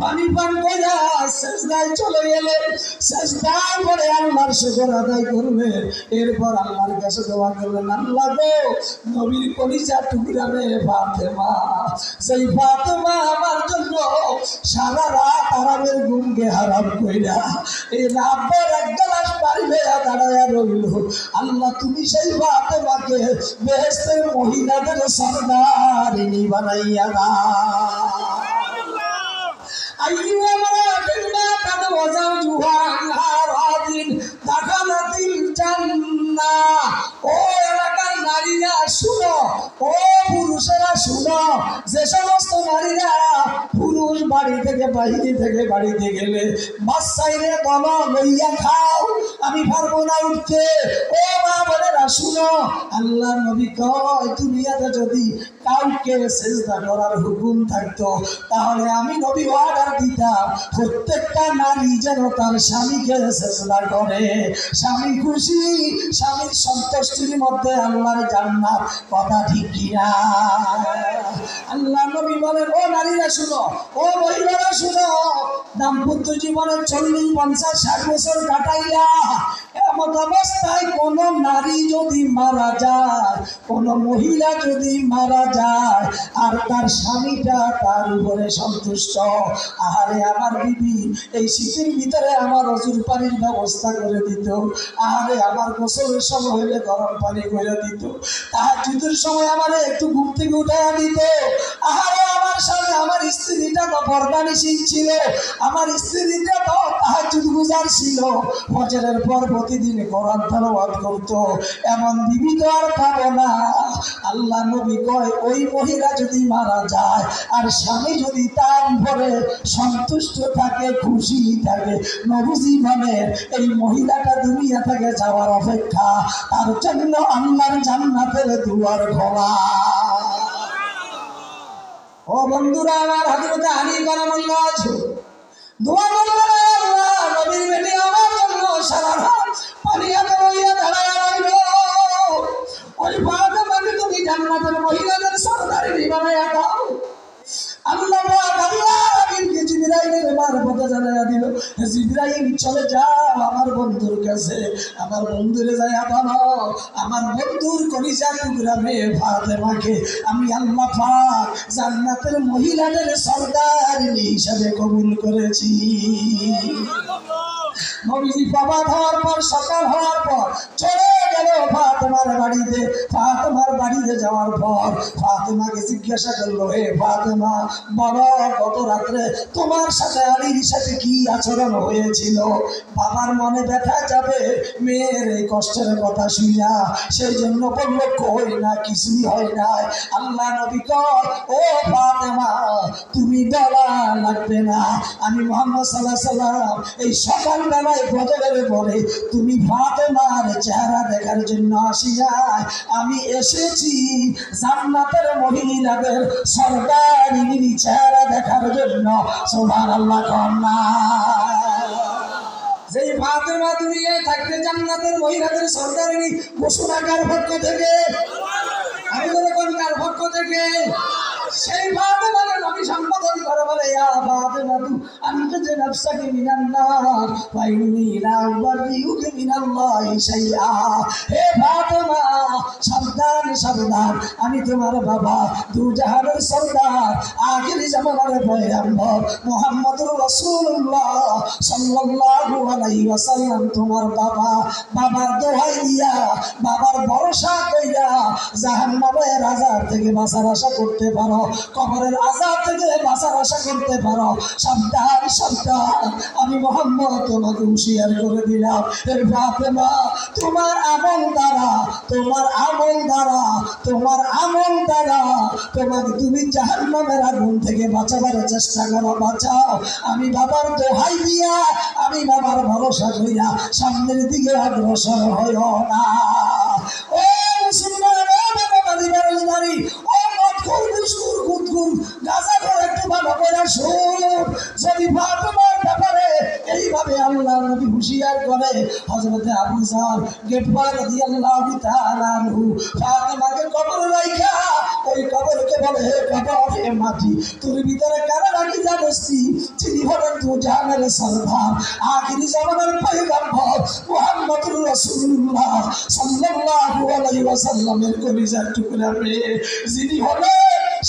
পানি পান কইরা সিজদায় চলে গেলেন। সিজদায় পড়ে আল্লাহর শুকর আদায় করলেন। এরপর আল্লাহর কাছে দোয়া করলেন, আল্লাহ গো, নবীর কলিজার টুকরা মেয়ে ফাতেমা, সেই ফাতেমা আমার জন্য সারা রাত আরামের ঘুমকে হারাম কইরা এই রাতের এক গ্লাস পানি লইয়া দাঁড়ায়া রইল। আল্লাহ তুমি সেই ফাতেমাকে বেহেশতের মহিলাদের সরদারিনী বানাইয়া দাও। أيها امرأة ماتت وزوجها عنها راض دخلت الجنة। ও এলাকার নারীরা শুনো, ও পুরুষেরা শুনো, যে সমস্ত নারীরা পুরুষ বাড়ি থেকে বাড়িতে গেলে বাচ্চাইরে বলো লইয়া খাও, আমি পারবো না উঠতে। ও মা বোনেরা শুনো, আল্লাহ নবী কয় দুনিয়াতে যদি কাউকে সিজদা করার হুকুম থাকতো তাহলে আমি নবী অর্ডার দিতাম প্রত্যেকটা নারী যেন তার স্বামীকে সিজদা করে। স্বামী খুশি, স্বামীর সন্তুষ্টির মধ্যে আল্লাহর জান্নাত, কথা ঠিক কিনা? আল্লাহ নবী বলেন, ও নারীরা শুনো, ও মহিলারা শুনো, দাম্পত্য জীবনে 40, 50, 60 বছর কাটাইলা এমন অবস্থায় কোন নারী যদি মারা যায়, কোন মহিলা যদি মারা যায় আর তার স্বামীটা তার উপরে সন্তুষ্ট, আহারে আমার বিবি এই শীতের ভিতরে আমার অজুর পানির ব্যবস্থা করে দিত, আহারে আমার গোসলের সময় হলে গরম পানি করে দিত, তাহাজ্জুদের সময় আমার একটু ঘুম থেকে উঠাইয়া দিত, আহারে আমার সাথে আমার স্ত্রীটা তো পর্দানিশীল ছিল, আমার স্ত্রীটা তো তাহাজ্জুদ গুজার ছিল, ফজরের পর প্রতিদিন কোরআন তেলাওয়াত করত, এমন বিবি তো আর পাবো না। আল্লাহ নবী কয় ওই মহিলা যদি মারা যায় আর স্বামী যদি তার উপরে সন্তুষ্ট থাকে, খুশি থাকে, নবীজি বলেন এই মহিলাটা দুনিয়া থেকে যাওয়ার অপেক্ষা তার জন্য আল্লাহর জান্নাতের দুয়ার খোলা। ও বন্ধুরা আমার, হযরতে আলী কারামাল্লাহু ওয়াজহু দোয়া করলেন, আল্লাহ নবীর বেটি আমার জন্য সারা রাত পানি হাতে লইয়া দাঁড়ায়া রইল, ওই ফাতেমাকে তুমি জান্নাতের মহিলাদের সরদারিনী বানায়া দাও। আল্লাহ পাক আল্লাহ নবীকে জিবরাইলের মারফতে জানায়া দিল, জিবরাইল চলে যাও আমার বন্ধুর কাছে, আমার বন্ধুরে যাইয়া বলো আমার বন্ধুর কলিজার টুকরা মেয়ে ফাতেমাকে আমি আল্লাহ পাক জান্নাতের মহিলাদের সরদারিনী হিসাবে কবুল করেছি। নবীজি প্রভাত হওয়ার পর, সকাল হওয়ার পর চলে গেল ফাতেমার বাড়িতে। ফাতেমার বাড়িতে যাওয়ার পর ফাতেমাকে জিজ্ঞাসা করলো, হে ফাতেমা বলো গত রাত্রে তোমার সাথে আলীর সাথে কি আচরণ হয়েছিল? বাবার মনে ব্যথা যাবে মেয়ের এই কষ্টের কথা শুনিয়া, সেই জন্য বললো কই না, কিছুই হয় নাই। আল্লাহ নবী কয়, ও ফাতেমা তুমি বলা লাগবে না, আমি মুহাম্মদ সাল্লাল্লাহু আলাইহি ওয়াসাল্লাম এই সকাল বেলায় ফজরের পরে তুমি ফাতেমার চেহারা দেখার জন্য আসি নাই, আমি এসেছি জান্নাতের মহিলাদের সরদারিনীর চেহারা দেখার জন্য। সুবহানাল্লাহ। কন্যা যেই ফাতেমা দুনিয়ায় থাকতে জান্নাতের মহিলাদের সরদারিনী ঘোষণা কার পক্ষ থেকে? আমি বলে কোন কার পক্ষ থেকে? সেই ফাতেমা নবী সম্বোধন করে বলে, ইয়া ফাতেমা আনকাযা নাফসাকি মিনান নার ওয়া ইন্নী লা উবাররিউকা মিনাল্লাহি শাইআ। হে ফাতেমা সাবধান সাবধান, আমি তোমার বাবা দুজাহানের সরদার আখিরি জামানার পয়গম্বর মুহাম্মদুর রাসূলুল্লাহ সাল্লাল্লাহু আলাইহি ওয়াসাল্লাম তোমার বাবা। বাবার দোহাই দিয়া, বাবার ভরসা কইরা জাহান্নামের আযাব থেকে বাঁচার আশা করতে পারো, কবরের আযাব থেকে বাঁচার আশা করতে পারো। সাবধান সাবধান, আমি মুহাম্মদ তোমাকে হুঁশিয়ার করে দিলাম। হে ফাতেমা তোমার আমল দ্বারা, তোমার আমল দ্বারা, তোমার আমল দ্বারা তোমাকে তুমি জাহান্নামের আগুন থেকে বাঁচাবার চেষ্টা করো, বাঁচাও। আমি বাবার দোহাই দিয়া, আমি বাবার ভরসা কইরা সামনের দিকে অগ্রসর হইও না। ও মুসলমান, ও বাবাজি বেরোজগারি, ও মদখোর, ঘুষখোর, খুদখোর, গাঁজাখোর, একটু ভালো করে শুন। যদি ফাতেমার ব্যাপারে এইভাবে আল্লাহ নবী হুঁশিয়ার করে, হযরতে আবু যর গিফার রাদিয়াল্লাহু তাআলা আনহু ফাতেমাকে কবরে রাইখা ওই কবরকে বলে, হে কবর, হে মাটি, তোর ভিতরে কারা রাখি জানোসি? যিনি হলেন দু জাহানের সরদার আখিরি জামানার পয়গম্বর মুহাম্মদুর রাসূলুল্লাহ সাল্লাল্লাহু আলাইহি ওয়াসাল্লামের কলিজার টুকরা মেয়ে, যিনি হলেন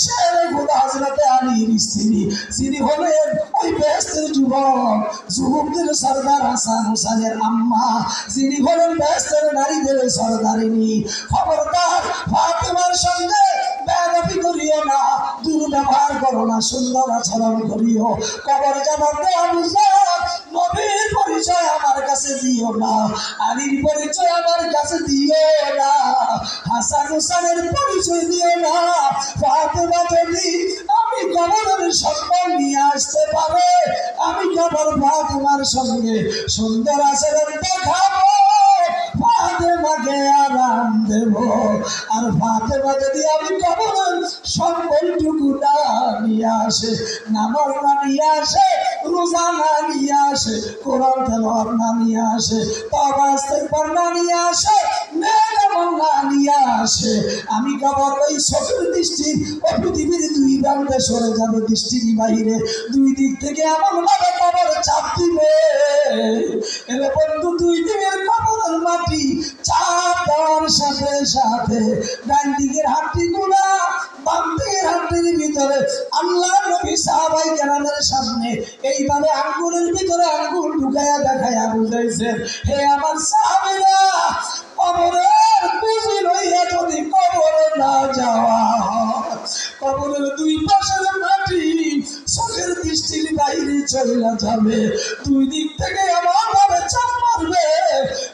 শেরে খুদা হযরতে আলীর স্ত্রী, যিনি হলেন ওই বেহেশতের যুবক, যুবকদের সরদার হাসান হুসাইনের আম্মা, যিনি হলেন বেহেশতের নারীদের সরদারিনী। খবরদার ফাতেমার সঙ্গে বেয়াদবি করিও না, দুর্ব্যবহার করো না, সুন্দর আচরণ করিও। কবর যাবার আবু যর নবীর পরিচয় আমার কাছে দিও না, আলীর পরিচয় আমার কাছে দিও না, হাসান হুসাইনের পরিচয় দিও না। ফাতেমা যদি আমি কবরের সম্মান নিয়ে আসতে পারে, আমি কবর ফাতেমার সঙ্গে সুন্দর আচরণ দেখাবো, ফাতেমাকে আরাম দেব। আর ফাতেমা যদি আমি কবরের সম্বলটুকু না নিয়ে আসে, নামাজ না নিয়ে আসে, রোজা না নিয়ে আসে, কোরআন তেলাওয়াত না নিয়ে আসে, তওবা ইস্তিগফার না নিয়ে আসে, নেক মামলা নিয়ে আসে, আমি কবর ওই চোখের দৃষ্টির ও পৃথিবীর দুই প্রান্তে সরে যাবে, দৃষ্টির বাইরে দুই দিক থেকে এমন ভাবে কবর চাপ দিবে। এর বন্ধু দুই দিকের কবরের মাটি চাপ দেওয়ার সাথে সাথে ডান দিকের হাড্ডি গুলা বাম দিকের হাড্ডির ভিতরে আল্লাহ নবী সাহাবায়ে কেরামের সামনে এইভাবে আঙ্গুলের ভিতরে আঙ্গুল ঢুকাইয়া দেখাইয়া বুঝাইছেন, হে আমার সাহাবীরা, কবরের বুঝি লইয়া যদি কবরে না যাওয়া হয়, কবরের দুই পাশের মাটি চোখের দৃষ্টির বাইরে চলে যাবে, দুই দিক থেকে এমন ভাবে চাপ মারবে,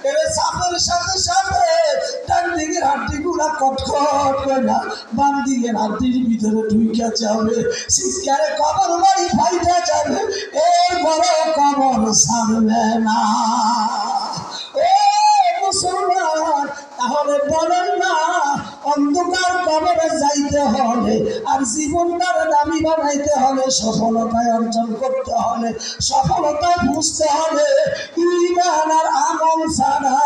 এর চাপের সাথে সাথে ডান দিকের হাড্ডি গুলা কটকট করে না বাম দিকের হাড্ডির ভিতরে ঢুকে যাবে, চিৎকারে কবর বাড়ি ফাইটা যাবে, এই বড় কবর ছাড়বে না। ও মুসলমান, তাহলে বলেন না, অন্ধকার কবরে যাইতে হলে আর জীবনটার দামি বানাইতে হলে, সফলতায় অর্জন করতে হলে, সফলতায় বুঝতে হলে ঈমান আর আমল ছাড়া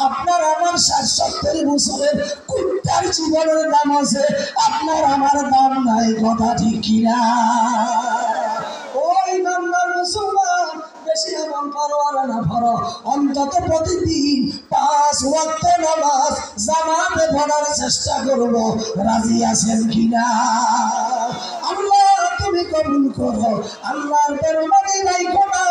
আপনার আমার ৬০-৭০ বছরের কুত্তার জীবনের দাম আছে, আপনার আমার দাম নাই, কথা ঠিক কিনা? ওই নাম্বার মুসলমান, বেশি আমল করো আর না করো, অন্তত প্রতিদিন ৫ ওয়াক্ত নামাজ জামাতে পড়ার চেষ্টা করব, রাজি আছেন কিনা? আল্লাহ তুমি কবুল করো, আল্লাহর দরবারে রাখো না,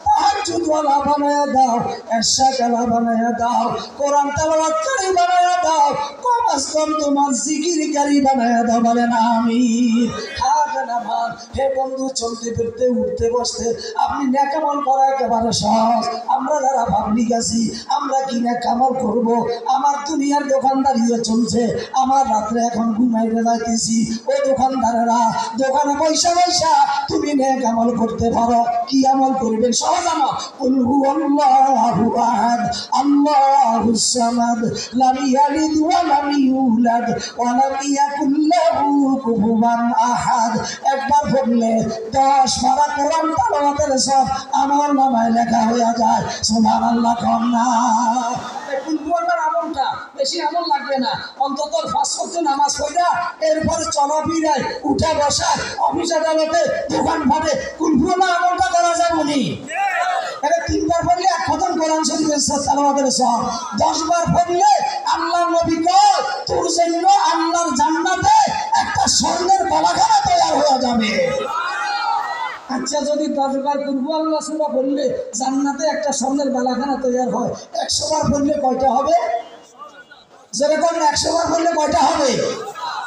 তাহাজ্জুদ ওয়ালা বানায়া দাও, এশা কালা বানায়া দাও, কোরআন তেলাওয়াতকারী বানায়া দাও, কম আজ কম তোমার জিকিরকারী বানায়া দাও, বলেন আমিন। হে বন্ধু, চলতে ফিরতে উঠতে বসতে আপনি নেকামল করা একেবারে সহজ। আমরা যারা ভাবলি গেছি আমরা কি নেকামল করব, আমার দুনিয়ার দোকানদারিও চলছে, আমার রাত্রে এখন ঘুমাইতে যাইতেছি, ও দোকানদারেরা দোকানে পয়সা পয়সা তুমি নেকামল করতে পারো, কি আমল করবেন? সহজ আমল, কুল হুয়াল্লাহু আহাদ আল্লাহুস সামাদ লাম ইয়ালিদ ওয়া লাম ইউলাদ ওয়া লাম ইয়াকুল লাহু কুফুয়ান আহাদ। একবার পড়লে 10 পারা কোরআন তেলাওয়াতের সব আমার নামায় লেখা হয়ে যায়, সুবহানাল্লাহ। কম না, কুল হুয়াল্লাহর আমলটা বেশি আমল লাগবে না, অন্তত 5 ওয়াক্ত নামাজ পড়া, এরপর চলাফেরায় উঠা বসা, অফিস আদালতে দোকান ফাটে কুল হুয়াল্লাহ আমলটা করা যাবে নি? এটা 3 বার পড়লে 1 খতম কোরআন শরীফের তেলাওয়াতের সব, 10 বার পড়লে আল্লাহ নবী কয় তোর জন্য আল্লাহর জান্নাতে একটা স্বর্ণের বালাখানা তৈরি হয়ে যাবে। আচ্ছা, যদি 10 বার কুল হুয়াল্লাহ সূরা পড়লে জান্নাতে একটা স্বর্ণের বালাখানা তৈরি হয়, 100 বার পড়লে কয়টা হবে? যেরকম 100 বার পড়লে কয়টা হবে?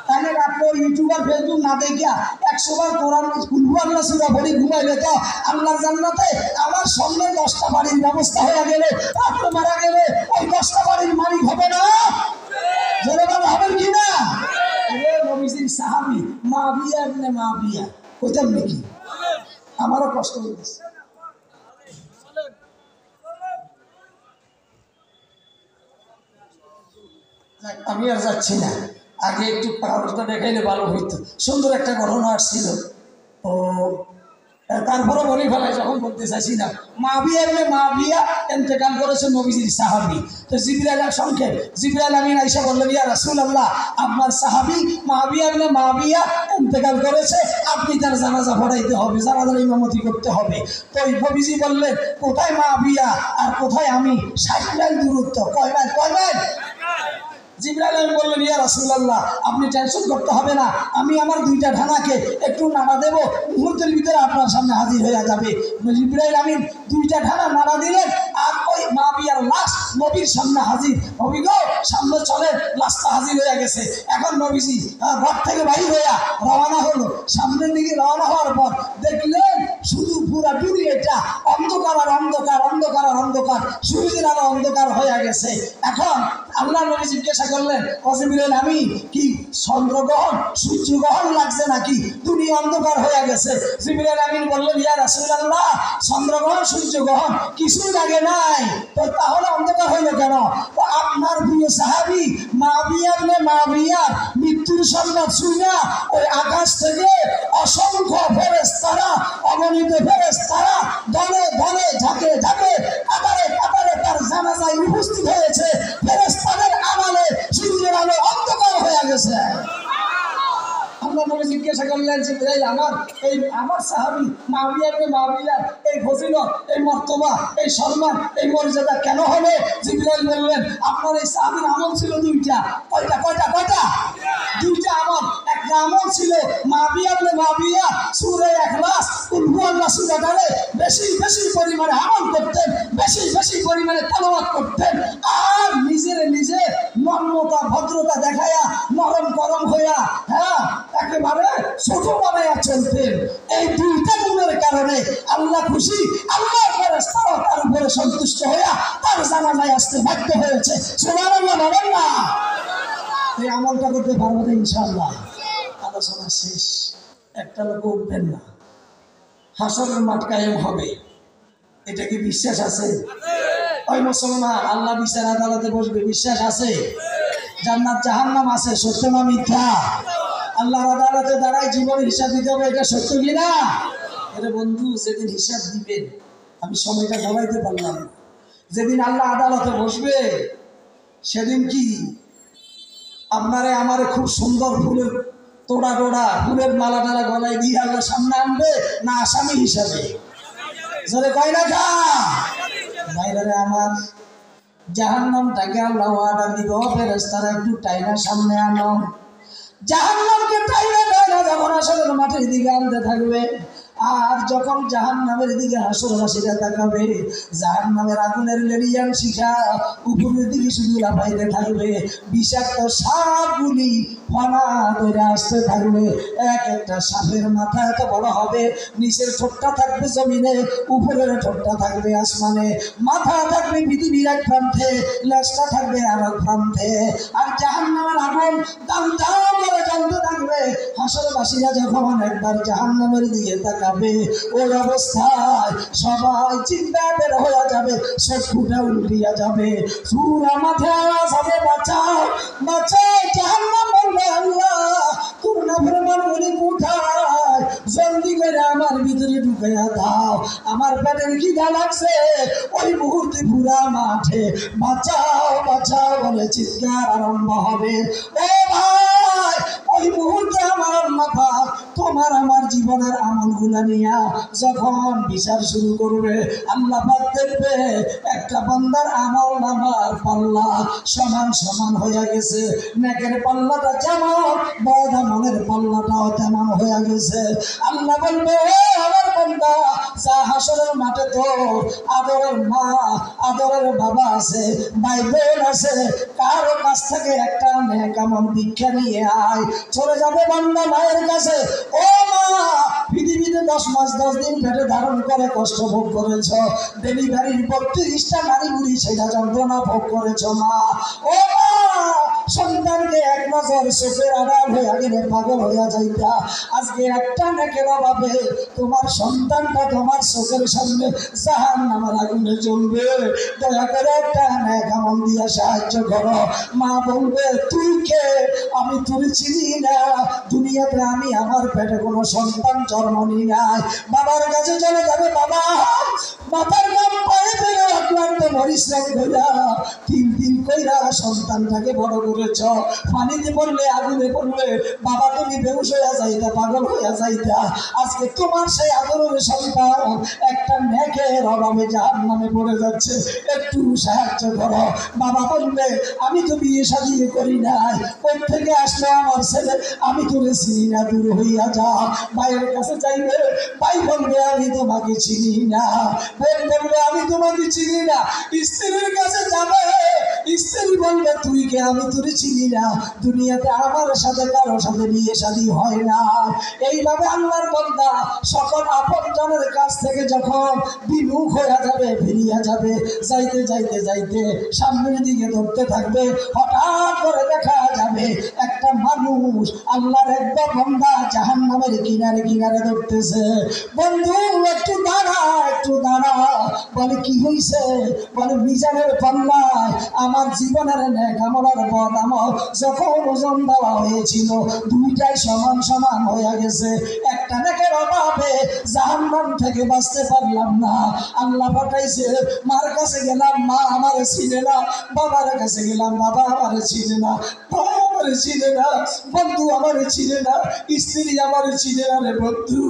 তাহলে আপনি ইউটিউব আর ফেসবুক না দেখিয়া 100 বার কোরআন কুল হুয়াল্লাহ সূরা পড়ে ঘুমাইলে তো আল্লাহর জান্নাতে আমার সামনে 10টা বাড়ির ব্যবস্থা হয়ে গেলে, আপনি মারা গেলে ওই 10টা বাড়ির মালিক হবে না? যেরকম হবেন কি না? নবীজির সাহাবী মাবিয়া ইবনে মাবিয়া, কইতাম নাকি? আমারও কষ্ট হইতেছে। আমি আর যাচ্ছি না, আগে একটু পাহাড়টা দেখাইলে ভালো হইতো। সুন্দর একটা ঘটনা আসছিল, ও তারপরে বলি ফেলায়, যখন বলতে চাইছি না। মাবিয়া ইবনে মাবিয়া ইন্তেকাল করেছে নবীজির সাহাবী। তো জিবরাইল সংক্ষেপ, জিবরাইল আমিন আয়েশা বললেন, ইয়া রাসূলুল্লাহ, আপনার সাহাবী মাবিয়া ইবনে মাবিয়া ইন্তেকাল করেছে, আপনি তার জানাজা পড়াইতে হবে, জানাজার ইমামতি করতে হবে। তো নবীজি বললেন, কোথায় মাবিয়া আর কোথায় আমি? 60 মাইল দূরত্ব। কয় মাইল? কয় মাইল? জিবরাইল আমিন বললেন, ইয়া রাসূলুল্লাহ, আপনি টেনশন করতে হবে না, আমি আমার 2টা ঢানাকে একটু নাড়া দেব, মুহূর্তের ভিতরে আপনার সামনে হাজির হয়ে যাবে। জিবরাইল আমিন 2টা ঢানা নাড়া দিলেন, আর ওই মাবিয়ার লাশ নবীর সামনে হাজির। নবী গো, সামনে চলে, লাশটা হাজির হয়ে গেছে। এখন নবীজি ঘর থেকে বাইর হইয়া রওনা হলো। সামনের দিকে রওনা হওয়ার পর দেখলেন শুধু পুরা দুনিয়াটা অন্ধকার আর অন্ধকার, অন্ধকার আর অন্ধকার, সূর্যের আলো অন্ধকার হয়ে গেছে। এখন আল্লাহ নবী জিজ্ঞাসা করলেন, জিবরাইল আমি কি চন্দ্রগ্রহণ সূর্যগ্রহণ লাগছে নাকি? দুনিয়া অন্ধকার হয়ে গেছে। জিবরাইল আমিন বললেন, ইয়া রাসূলুল্লাহ, চন্দ্রগ্রহণ সূর্যগ্রহণ কিছুই লাগে নাই, তো তাহলে অন্ধকার হইল কেন? তো আপনার প্রিয় সাহাবী মাবিয়া ইবনে মাবিয়ার মৃত্যুর সংবাদ শুনে ওই আকাশ থেকে অসংখ্য ফেরেশতারা, অগণিত ফেরেশতারা দলে দলে ঝাঁকে ঝাঁকে কাতারে কাতারে তার জানাজায় উপস্থিত হয়েছে। ফেরেশতাদের জিবরাইল আমার সাহাবী মাবিয়ার এই ফজিলত, এই মর্তবা, এই সম্মান, এই মর্যাদা কেন হবে? জিবরাইল বললেন আপনার এই সাহাবীর আমল ছিল দুইটা। কয়টা? দুইটা আমল। একটা আমল ছিল মাবিয়া সূরা ইখলাস কুল হুয়াল্লাহ সূরাটারে বেশি পরিমাণে আমল করতেন, বেশি পরিমাণে তেলাওয়াত করতেন, আর নিজে নম্রতা ভদ্রতা দেখায়া নরম গরম হইয়া একেবারে ছোট বানাইয়া চলতেন। এই দুইটা গুণের কারণে আল্লাহ খুশি, আল্লাহ ফেরেশতারা তার উপরে সন্তুষ্ট হইয়া তার জানাজায় আসতে বাধ্য হয়েছে। সুবহানাল্লাহ বলেন না? এই আমলটা করতে পারবো না ইনশাআল্লাহ। আলোচনা শেষ। একটা লোক উঠবেন না, হাসরের মাঠ কায়েম হবে, এটা কি বিশ্বাস আছে? ওই মুসলমান, আল্লাহ বিচার আদালতে বসবে, বিশ্বাস আছে? জান্নাত জাহান্নাম আছে, সত্য না মিথ্যা? আল্লাহর আদালতে দাঁড়ায় জীবনের হিসাব দিতে হবে, এটা সত্য কিনা? এটা বন্ধু, যেদিন হিসাব দিবেন, আমি সময়টা বলাইতে পারলাম না, যেদিন আল্লাহ আদালতে বসবে সেদিন কি আপনারে আমারে খুব সুন্দর ফুলের তোড়া ফুলের মালা টালা গলায় দিয়ে আল্লাহ সামনে আনবে, না আসামি হিসাবে? জোরে কয় না কা বাইরে আমার জাহান্নামটাকে আল্লাহ অর্ডার দিব, ফেরেশতারা একটু টাইনা সামনে আনো। জাহান্নামকে টাইনা যখন আসলে মাটির দিকে আনতে থাকবে, আর যখন জাহান্নামের দিকে হাসরবাসীরা তাকাবে, জাহান্নামের আগুনের লেলিয়ান শিখা উপরের দিকে শুধু লাফাইতে থাকবে, বিষাক্ত সাপগুলি ফনা ধরে আসতে থাকবে। এক একটা সাপের মাথা এত বড় হবে, নিচের ঠোঁটটা থাকবে জমিনে, উপরের ঠোঁটটা থাকবে আসমানে, মাথা থাকবে পৃথিবীর এক প্রান্তে, লেজটা থাকবে আর এক প্রান্তে। আর জাহান্নামের আগুন দাম করে জ্বলতে থাকবে। হাসরবাসীরা যখন একবার জাহান্নামের দিকে তাকাবে, ওই অবস্থায় সবাই চিন্তা বের হয়ে যাবে, চক্ষুটা উল্টিয়া যাবে, সূরা মাথায় আওয়াজ হবে, বাঁচাও জাহান্নাম বলবে আল্লাহ তোর নাফরমানগুলি কোথায়, জলদি করে আমার ভিতরে ঢুকাইয়া দাও, আমার পেটের খিদা লাগছে। ওই মুহূর্তে পুরা মাঠে বাঁচাও বলে চিৎকার আরম্ভ হবে। ও ভাই, ওই মুহূর্তে আমার আল্লাহ পাক তোমার আমার জীবনের আমলগুলা নিয়া যখন বিচার শুরু করবে, আল্লাহ পাক দেখবে একটা বান্দার আমল নামার পাল্লা সমান হয়ে গেছে, নেকের পাল্লাটা যেমন বদ আমলের পাল্লাটাও তেমন হয়ে গেছে। আল্লাহ বলবে আমার বান্দা, যা হাসরের মাঠে তোর আদরের মা আদরের বাবা আছে, ভাই বোন আছে, কারো কাছ থেকে একটা নেক আমল ভিক্ষা নিয়ে আয়। চলে যাবে বান্দা মায়ের কাছে, ও মা পৃথিবীতে 10 মাস 10 দিন পেটে ধারণ করে কষ্ট ভোগ করেছ, ডেলিভারির 32টা নারী বুড়ি সেটা যন্ত্রণা ভোগ করেছ মা। ও মা, সন্তানকে এক নজর চোখের আড়াল হয়ে গেলে পাগল হইয়া যাইতা, আজকে একটা নেকের অভাবে তোমার সন্তানটা তোমার চোখের সামনে জাহান্নামের আগুনে জ্বলবে। দয়া করে একটা নেক আমল দিয়া সাহায্য করো। মা বলবে তুই কে? আমি তুই চিনি না, দুনিয়াতে আমি আমার পেটে কোনো সন্তান জন্ম নিই নাই। বাবার কাছে চলে যাবে, বাবা মাথার নাম পায়ে ফেলে অক্লান্ত পরিশ্রম কইরা 3 দিন কইরা সন্তানটাকে বড় করেছ, পানিতে পড়লে আগুনে পড়লে বাবা তুমি বেহুশ হইয়া যাইতা, পাগল হইয়া যাইতা, আজকে তোমার সেই আদরের সন্তান একটা নেকের অভাবে জাহান্নামে পড়ে যাচ্ছে, একটু সাহায্য করো। বাবা বলবে আমি তো বিয়ে শাদী করি নাই, ওই থেকে আসলো আমার ছেলে, আমি তোরে চিনি না, দূর হইয়া যা। ভাইয়ের কাছে চাইবে, ভাই বলবে আমি তোমাকে চিনি না, বোন বলবে আমি তোমাকে চিনি না। স্ত্রীর কাছে যাবে, স্ত্রী বলবে তুই কে? আমি তোরে চিনি না, দুনিয়াতে আমার সাথে কারো সাথে বিয়ে শাদী হয় না। এইভাবে আল্লাহর বান্দা সকল আপনজনের কাছ থেকে যখন বিমুখ হয়ে যাবে, ফিরিয়া যাবে, যাইতে সামনের দিকে ধরতে থাকবে, হঠাৎ করে দেখা যাবে একটা মানুষ আল্লাহর একদম বান্দা জাহান্নামের কিনারে ধরতেছে। বন্ধু একটু দাঁড়া বলে কি হইছে? বলে মিজানের পাল্লায় আমার জীবনের নেক আমলের বদ আমল যখন ওজন দেওয়া হয়েছিল, দুইটাই সমান হয়ে গেছে, একটা নেকের অভাবে জাহান্নাম থেকে বাঁচতে পারলাম না। আল্লাহ পাঠাইছে, মার কাছে গেলাম, মা আমারে চিনে না, বাবার কাছে গেলাম, বাবা আমারে চিনে না, আমার চিনে না, বন্ধু আমার চিনে না, স্ত্রী আমার চিনে না রে বন্ধু।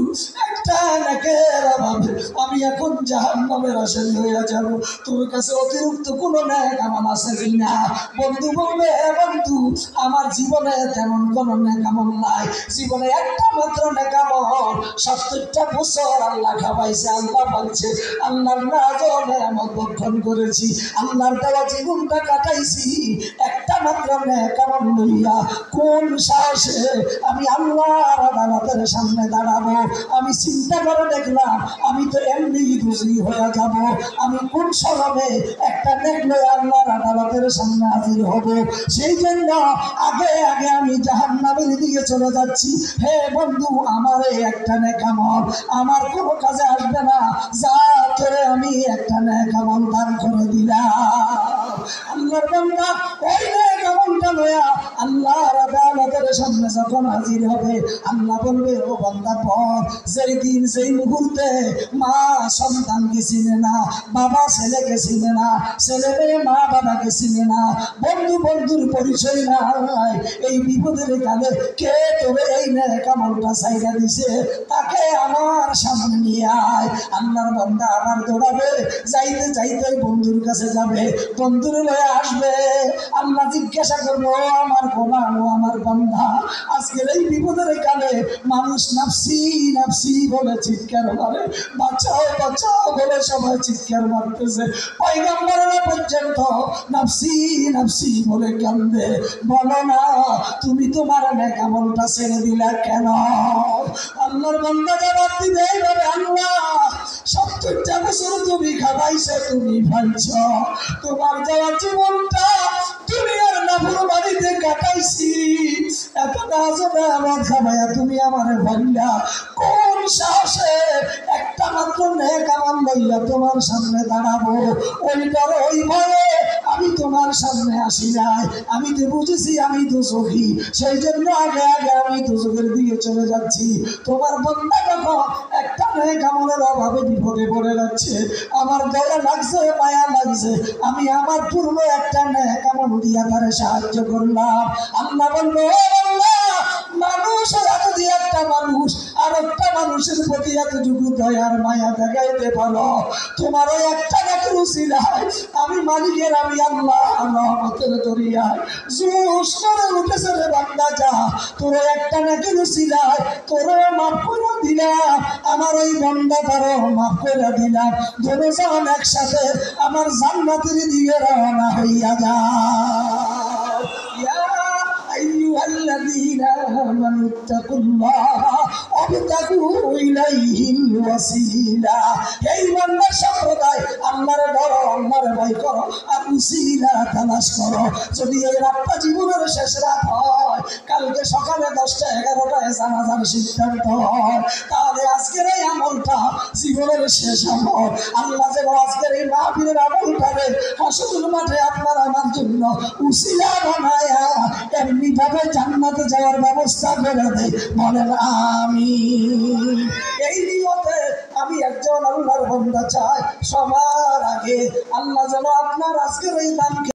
একটা নেকের অভাবে আমি এখন জাহান্নামের আসামি হইয়া যাব। তোর কাছে অতিরিক্ত কোনো নেক আমল আছে কিনা? বন্ধু বলবে, বন্ধু আমার জীবনে তেমন কোনো নেক আমল নাই, জীবনে একটা মাত্র নেক আমল। 70টা বছর আল্লাহ খাওয়াইছে, আল্লাহ বলছে, আল্লাহর নাজনে আমার ভক্ষণ করেছি, আল্লাহর দেওয়া জীবনটা কাটাইছি, একটা মাত্র নেক আমল লইয়া কোন সাহসে আমি আল্লাহর আদালতের সামনে দাঁড়াবো? আমি চিন্তা করে দেখলাম আমি তো এমনি দোষী হয়ে যাব। আমি কোন সময়ে একটা নেক লইয়া আল্লাহর আদালতের সামনে হাজির হব? সেই জন্য আগে আগে আমি জাহান্নামের দিকে চলে যাচ্ছি। হে বন্ধু, আমার এই একটা নেক আমল আমার কোনো কাজে আসবে না, যা করে আমি একটা নেক আমল দান করে দিলাম। আল্লাহর বান্দা ওই নেক আমলটা লইয়া আল্লাহর আদালতের সামনে যখন হাজির হবে, আল্লাহ বলবে, ও বান্দা পর, যেই দিন যেই মুহূর্তে মা সন্তানকে চিনে না, বাবা ছেলেকে চিনে না, ছেলে মেয়ে মা বাবাকে চিনে না, বন্ধু বন্ধুর পরিচয় নাই, এই বিপদের কালে কে তবে এই নেক আমলটা চাইরা দিছে, তাকে আমার সামনে নিয়ে আয়। আল্লাহর বান্দা আমার দৌড়াবে, যাইতে যাইতে বন্ধুর কাছে যাবে, বন্ধুর লয়ে আসবে। আল্লাহ জিজ্ঞাসা করবো, আমার গোলাম, ও আমার বান্দা, আজকের এই বিপদের কালে মানুষ নাফসি নাফসি বলে চিৎকার মারে, বাঁচাও বাঁচাও বলে সবাই চিৎকার মারতেছে, পয়গম্বরেরা পর্যন্ত নাফসি নাফসি বলে কান্দে। বলো না, তুমি তোমার নেক আমলটা ছেড়ে দিলা কেন? আল্লাহর বান্দা জবাব দিবে, এইভাবে, আল্লাহ 70টা বছর তুমি খাওয়াইছো, তুমি ভাইছ, তোমার যাওয়া জীবনটা তুমি আর নাফরমানিতে কাটাইছি, এত নাজনে আমার খাবাইয়া তুমি আমার ভাইয়া কোন সাহসে একটা মাত্র নেক আমল লইয়া তোমার সামনে দাঁড়াবো? ওইটার ওই ভয়ে আমি তোমার সামনে আসি নাই, আমি তো বুঝেছি আমি দোষী, সেই জন্য আগে আগে আমি দোষের দিকে চলে যাচ্ছি। তোমার বন্ধা যখন একটা নেক আমলের অভাবে বিপদে পড়ে যাচ্ছে, আমার দয়া লাগছে, মায়া লাগছে, আমি আমার পূর্ব একটা নেক আমল দিয়া তারে সাহায্য করলাম। আল্লাহ বললো, মানুষ যদি একটা মানুষ আর একটা মানুষের প্রতি এতটুকু দয়ার মায়া দেখাইতে পারো, তোমার ওই একটা নেকের উসিলায় আমি মালিকের, আমি আল্লাহ রহমতের দরিয়ায় জোশ করে উঠেছে রে বান্দা, যা তোর একটা নেকের উসিলায় তোরে মাফ করে দিলাম, আমার ওই বান্দাটারও মাফ করে দিলাম, দুজন একসাথে আমার জান্নাতের দিকে রওনা হইয়া যাও। أيها الذين آمنوا اتقوا الله وابتغوا إليه الوسيلة। এই বান্দার সম্প্রদায় আল্লাহর ডরো, আল্লাহর ভয় করো, আর উসিলা তালাশ করো। যদি এই রাতটা জীবনের শেষ রাত হয়, কালকে সকালে 10টা 11টায় জানাজার সিদ্ধান্ত হয়, তাহলে আজকের এই আমলটা জীবনের শেষ আমল। আল্লাহ যেন আজকের এই মাহফিলের আমলটারে হাসরের মাঠে আপনার আমার জন্য উসিলা বানায়া এমনি ভাবে জান্নাতে যাওয়ার ব্যবস্থা করে দেয়। বলেন আমিন। এই নিয়তে আমি একজন আল্লাহর বান্দা চাই, সবার আগে আল্লাহ যেন আপনার আজকের এই দানকে